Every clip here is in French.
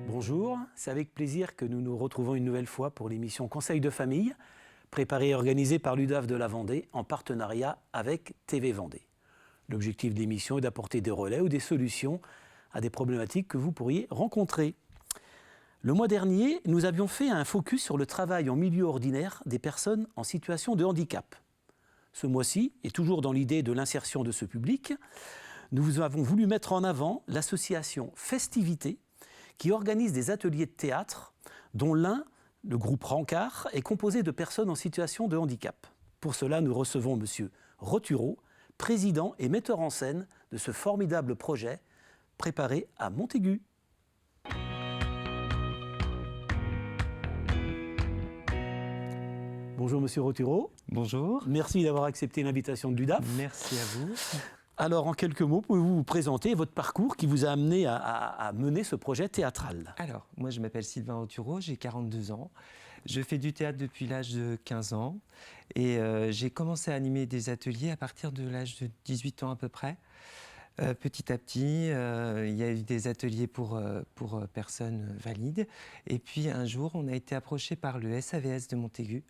Bonjour, c'est avec plaisir que nous nous retrouvons une nouvelle fois pour l'émission Conseil de famille, préparée et organisée par l'UDAF de la Vendée en partenariat avec TV Vendée. L'objectif de l'émission est d'apporter des relais ou des solutions à des problématiques que vous pourriez rencontrer. Le mois dernier, nous avions fait un focus sur le travail en milieu ordinaire des personnes en situation de handicap. Ce mois-ci, et toujours dans l'idée de l'insertion de ce public, nous avons voulu mettre en avant l'association Festivités qui organise des ateliers de théâtre dont l'un, le groupe Rancard, est composé de personnes en situation de handicap. Pour cela, nous recevons M. Rotureau, président et metteur en scène de ce formidable projet préparé à Montaigu. Bonjour Monsieur Rotureau. Bonjour. Merci d'avoir accepté l'invitation de l'UDAF. Merci à vous. Alors, en quelques mots, pouvez-vous vous présenter votre parcours qui vous a amené à mener ce projet théâtral? Alors, moi je m'appelle Sylvain Rotureau, j'ai 42 ans. Je fais du théâtre depuis l'âge de 15 ans et j'ai commencé à animer des ateliers à partir de l'âge de 18 ans à peu près. Petit à petit, il y a eu des ateliers pour personnes valides. Et puis un jour, on a été approché par le SAVS de Montaigu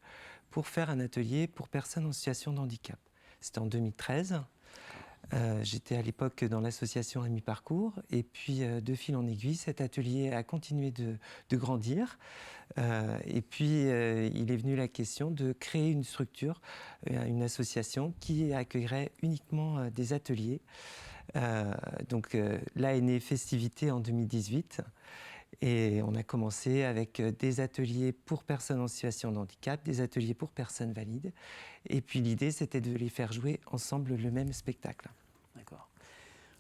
pour faire un atelier pour personnes en situation de handicap. C'était en 2013. J'étais à l'époque dans l'association Rémi Parcours et puis de fil en aiguille, cet atelier a continué de grandir et puis il est venu la question de créer une structure, une association qui accueillerait uniquement des ateliers. Donc là est née Festivités en 2018 et on a commencé avec des ateliers pour personnes en situation de handicap, des ateliers pour personnes valides et puis l'idée c'était de les faire jouer ensemble le même spectacle. D'accord.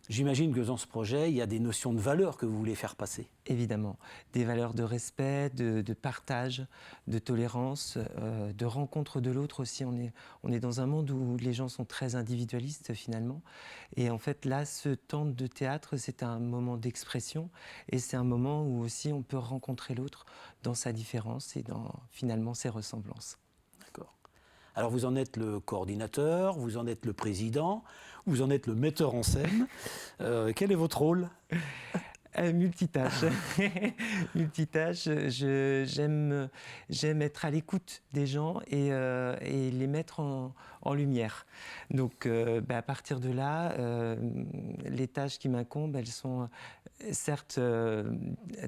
J'imagine que dans ce projet, il y a des notions de valeurs que vous voulez faire passer. Évidemment, des valeurs de respect, de partage, de tolérance, de rencontre de l'autre aussi. On est dans un monde où les gens sont très individualistes finalement. Et en fait, là, ce temps de théâtre, c'est un moment d'expression et c'est un moment où aussi on peut rencontrer l'autre dans sa différence et dans finalement ses ressemblances. D'accord. Alors vous en êtes le coordinateur, vous en êtes le président, vous en êtes le metteur en scène. Quel est votre rôle ? Multitâche. Multitâche, j'aime être à l'écoute des gens et les mettre en lumière. Donc à partir de là, les tâches qui m'incombent, elles sont certes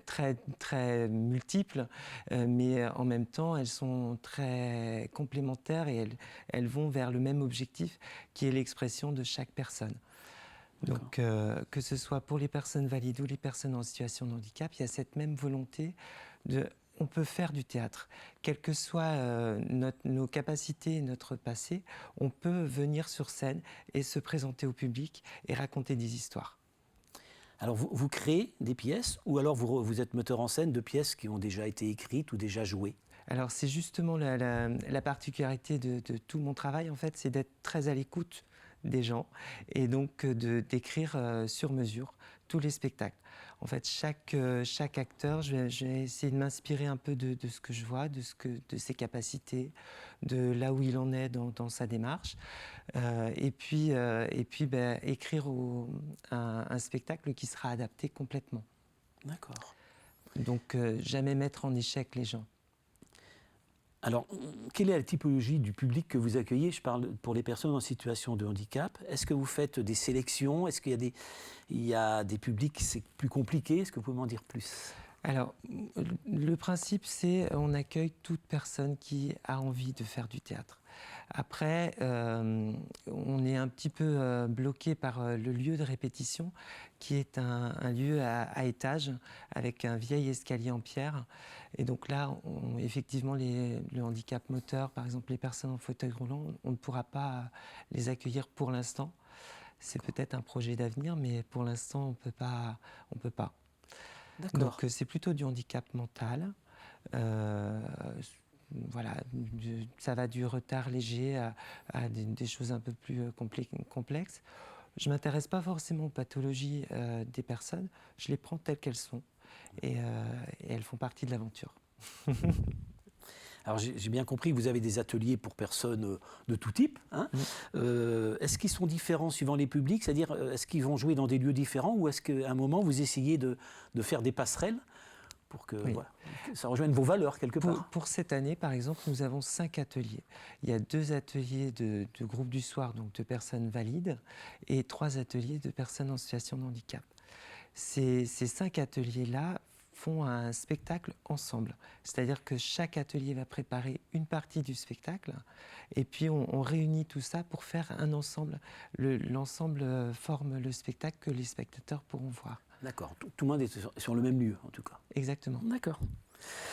très, très multiples, mais en même temps, elles sont très complémentaires et elles vont vers le même objectif qui est l'expression de chaque personne. Donc, que ce soit pour les personnes valides ou les personnes en situation de handicap, il y a cette même volonté de... On peut faire du théâtre. Quelles que soient nos capacités et notre passé, on peut venir sur scène et se présenter au public et raconter des histoires. Alors vous créez des pièces ou alors vous êtes metteur en scène de pièces qui ont déjà été écrites ou déjà jouées? Alors c'est justement la particularité de tout mon travail, en fait, c'est d'être très à l'écoute des gens et donc d'écrire sur mesure tous les spectacles. En fait, chaque acteur, je vais essayer de m'inspirer un peu de ce que je vois, de ses capacités, de là où il en est dans sa démarche, et puis écrire un spectacle qui sera adapté complètement. D'accord. Donc jamais mettre en échec les gens. Alors, quelle est la typologie du public que vous accueillez? Je parle pour les personnes en situation de handicap. Est-ce que vous faites des sélections? Est-ce qu'il y a des publics, c'est plus compliqué? Est-ce que vous pouvez m'en dire plus? Alors, le principe, c'est on accueille toute personne qui a envie de faire du théâtre. Après, on est un petit peu bloqué par le lieu de répétition, qui est un lieu à étage, avec un vieil escalier en pierre. Et donc là, effectivement, le handicap moteur, par exemple les personnes en fauteuil roulant, on ne pourra pas les accueillir pour l'instant. C'est peut-être un projet d'avenir, mais pour l'instant, on peut pas. Donc c'est plutôt du handicap mental. Voilà, ça va du retard léger à des choses un peu plus complexes. Je ne m'intéresse pas forcément aux pathologies des personnes, je les prends telles qu'elles sont et elles font partie de l'aventure. Alors j'ai bien compris que vous avez des ateliers pour personnes de tout type. Hein. Est-ce qu'ils sont différents suivant les publics? C'est-à-dire, est-ce qu'ils vont jouer dans des lieux différents ou est-ce qu'à un moment vous essayez de faire des passerelles pour que, Oui. voilà, que ça rejoigne vos valeurs quelque part. Pour cette année, par exemple, nous avons 5 ateliers. Il y a 2 ateliers de groupe du soir, donc de personnes valides, et 3 ateliers de personnes en situation de handicap. Ces 5 ateliers-là font un spectacle ensemble. C'est-à-dire que chaque atelier va préparer une partie du spectacle, et puis on réunit tout ça pour faire un ensemble. L'ensemble forme le spectacle que les spectateurs pourront voir. D'accord, tout le monde est sur le même lieu en tout cas. Exactement. D'accord.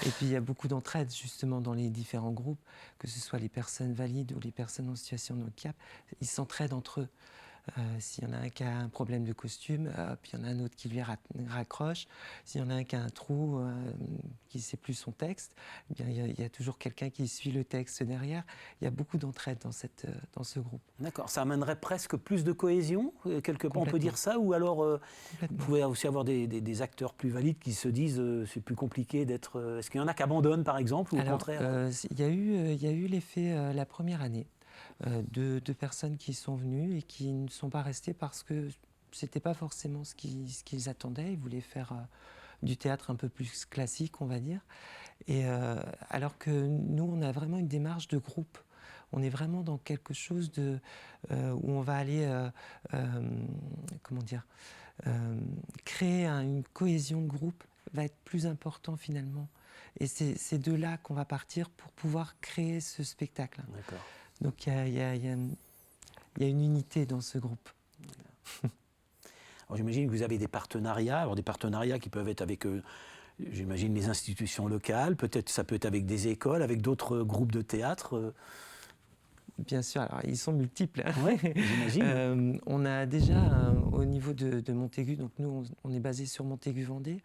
Et puis il y a beaucoup d'entraide justement dans les différents groupes, que ce soit les personnes valides ou les personnes en situation de handicap, ils s'entraident entre eux. S'il y en a un qui a un problème de costume, puis il y en a un autre qui lui raccroche. S'il y en a un qui a un trou, qui ne sait plus son texte, eh bien, il y a toujours quelqu'un qui suit le texte derrière. Il y a beaucoup d'entraide dans ce groupe. D'accord, ça amènerait presque plus de cohésion, quelque part on peut Complètement. dire ça, ou alors vous Complètement. pouvez aussi avoir des acteurs plus valides qui se disent c'est plus compliqué d'être... Est-ce qu'il y en a qui abandonnent par exemple, ou au Alors, contraire il y a eu l'effet la première année. De personnes qui sont venues et qui ne sont pas restées parce que ce n'était pas forcément ce qu'ils attendaient. Ils voulaient faire du théâtre un peu plus classique, on va dire. Et alors que nous, on a vraiment une démarche de groupe. On est vraiment dans quelque chose où on va aller, comment dire, créer une cohésion de groupe va être plus important finalement. Et c'est de là qu'on va partir pour pouvoir créer ce spectacle. D'accord. Donc il y a une unité dans ce groupe. Alors, j'imagine que vous avez des partenariats, alors des partenariats qui peuvent être avec, j'imagine, les institutions locales, peut-être ça peut être avec des écoles, avec d'autres groupes de théâtre. Bien sûr, alors ils sont multiples. Oui, j'imagine. On a déjà, au niveau de Montaigu, donc nous on est basé sur Montaigu-Vendée.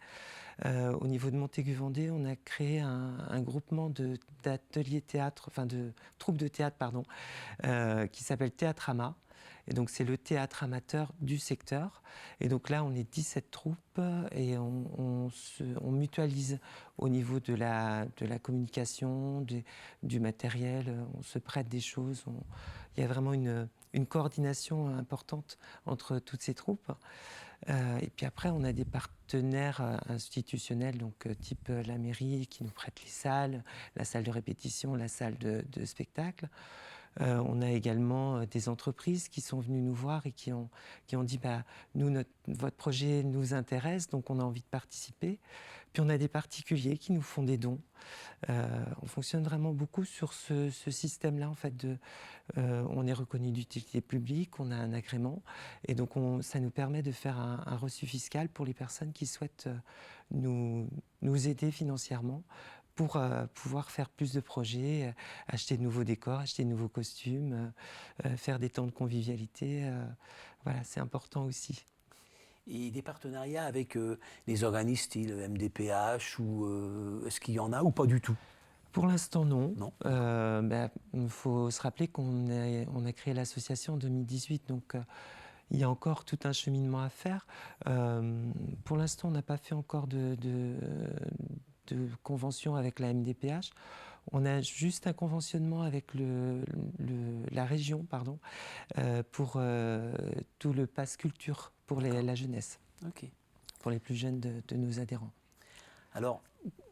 Au niveau de Montaigu-Vendée, on a créé un groupement d'ateliers théâtre, enfin de troupes de théâtre, pardon, qui s'appelle Théâtrama. Et donc c'est le théâtre amateur du secteur. Et donc là, on est 17 troupes et on mutualise au niveau de la communication, du matériel, on se prête des choses. Il y a vraiment une coordination importante entre toutes ces troupes. Et puis après, on a des partenaires institutionnels, donc type la mairie qui nous prête les salles, la salle de répétition, la salle de spectacle. On a également des entreprises qui sont venues nous voir et qui ont dit nous, votre projet nous intéresse, donc on a envie de participer. Puis on a des particuliers qui nous font des dons. On fonctionne vraiment beaucoup sur ce système-là, en fait. On est reconnu d'utilité publique, on a un agrément, et donc ça nous permet de faire un reçu fiscal pour les personnes qui souhaitent nous aider financièrement pour pouvoir faire plus de projets, acheter de nouveaux décors, acheter de nouveaux costumes, faire des temps de convivialité. Voilà, c'est important aussi. Et des partenariats avec les organismes style MDPH, ou est-ce qu'il y en a ou pas du tout? Pour l'instant, non. Non. Il faut se rappeler qu'on a créé l'association en 2018, donc il y a encore tout un cheminement à faire. Pour l'instant, on n'a pas fait encore de convention avec la MDPH. On a juste un conventionnement avec la région, pour tout le pass culture pour la jeunesse, Ok. pour les plus jeunes de nos adhérents. Alors,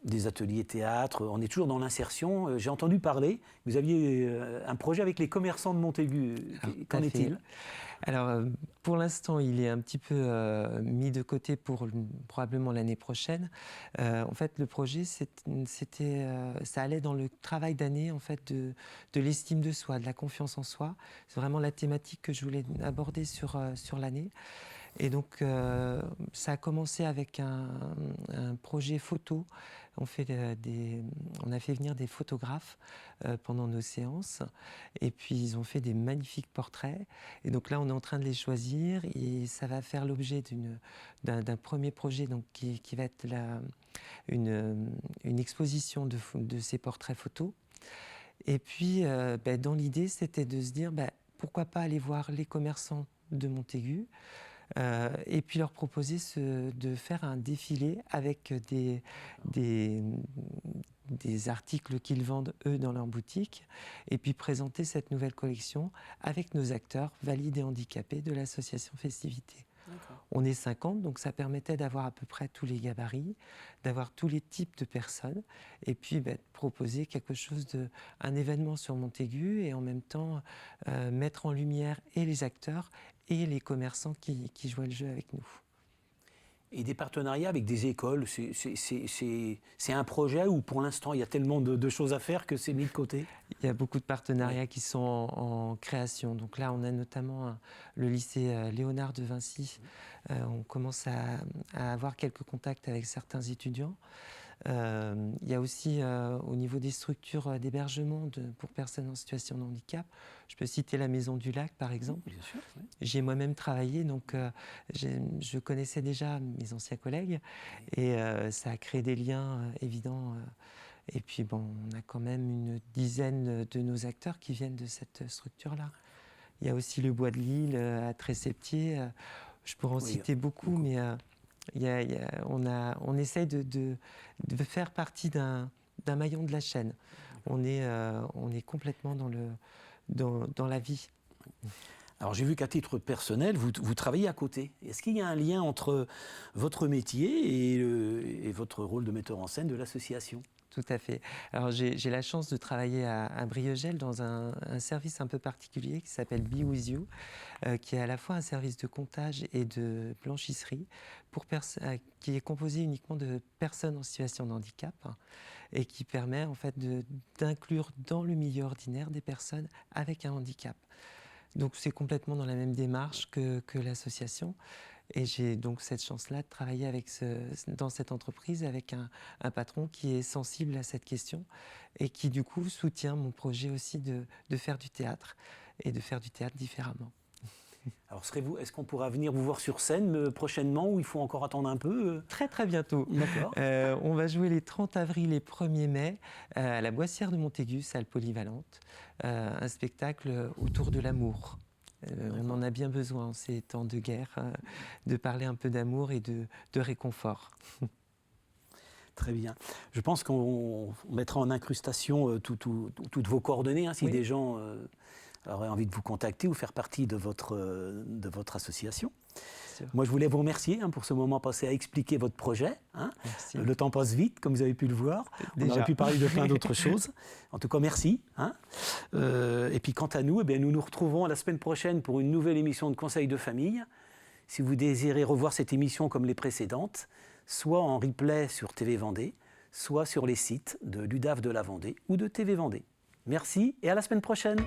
des ateliers théâtre, on est toujours dans l'insertion. J'ai entendu parler, vous aviez un projet avec les commerçants de Montaigu. Qu'en est-il? Alors, pour l'instant, il est un petit peu mis de côté pour probablement l'année prochaine. En fait, le projet, ça allait dans le travail d'année en fait, de l'estime de soi, de la confiance en soi. C'est vraiment la thématique que je voulais aborder sur l'année. Et donc, ça a commencé avec un projet photo. On a fait venir des photographes pendant nos séances. Et puis, ils ont fait des magnifiques portraits. Et donc là, on est en train de les choisir. Et ça va faire l'objet d'un premier projet donc, qui va être une exposition de ces portraits photos. Et puis, dans l'idée, c'était de se dire, pourquoi pas aller voir les commerçants de Montaigu, et puis leur proposer de faire un défilé avec des articles qu'ils vendent eux dans leur boutique, et puis présenter cette nouvelle collection avec nos acteurs valides et handicapés de l'association Festivité. D'accord. On est 50, donc ça permettait d'avoir à peu près tous les gabarits, d'avoir tous les types de personnes, et puis de proposer quelque chose un événement sur Montaigu, et en même temps mettre en lumière et les acteurs et les commerçants qui jouaient le jeu avec nous. Et des partenariats avec des écoles, c'est un projet où pour l'instant il y a tellement de choses à faire que c'est mis de côté? Il y a beaucoup de partenariats qui sont en création. Donc là, on a notamment le lycée Léonard de Vinci. On commence à avoir quelques contacts avec certains étudiants. Il y a aussi au niveau des structures d'hébergement pour personnes en situation de handicap. Je peux citer la Maison du Lac, par exemple. Bien sûr, oui. J'y ai moi-même travaillé, donc je connaissais déjà mes anciens collègues et ça a créé des liens évidents. Et puis bon, on a quand même une dizaine de nos acteurs qui viennent de cette structure-là. Il y a aussi le Bois de Lille à Tresseptier. Je pourrais en citer beaucoup, mais on essaye de faire partie d'un maillon de la chaîne. On est complètement dans la vie. Alors j'ai vu qu'à titre personnel, vous travaillez à côté. Est-ce qu'il y a un lien entre votre métier et votre rôle de metteur en scène de l'association? Tout à fait. Alors j'ai la chance de travailler à Briogel dans un service un peu particulier qui s'appelle Be With You, qui est à la fois un service de comptage et de blanchisserie qui est composé uniquement de personnes en situation de handicap et qui permet en fait d'inclure dans le milieu ordinaire des personnes avec un handicap. Donc c'est complètement dans la même démarche que l'association. Et j'ai donc cette chance-là de travailler dans cette entreprise avec un patron qui est sensible à cette question et qui du coup soutient mon projet aussi de faire du théâtre et de faire du théâtre différemment. Alors est-ce qu'on pourra venir vous voir sur scène prochainement ou il faut encore attendre un peu? Très très bientôt. D'accord. On va jouer les 30 avril et 1er mai à la Boissière de Montaigu, salle polyvalente, un spectacle autour de l'amour. On en a bien besoin en ces temps de guerre, de parler un peu d'amour et de réconfort. Très bien. Je pense qu'on mettra en incrustation toutes vos coordonnées, si des gens auraient envie de vous contacter ou faire partie de votre association. Moi, je voulais vous remercier pour ce moment passé à expliquer votre projet. Merci. Le temps passe vite, comme vous avez pu le voir. On aurait pu parler de plein d'autres choses. En tout cas, merci. Et puis, quant à nous, nous nous retrouvons la semaine prochaine pour une nouvelle émission de Conseil de famille. Si vous désirez revoir cette émission comme les précédentes, soit en replay sur TV Vendée, soit sur les sites de l'UDAF de la Vendée ou de TV Vendée. Merci et à la semaine prochaine.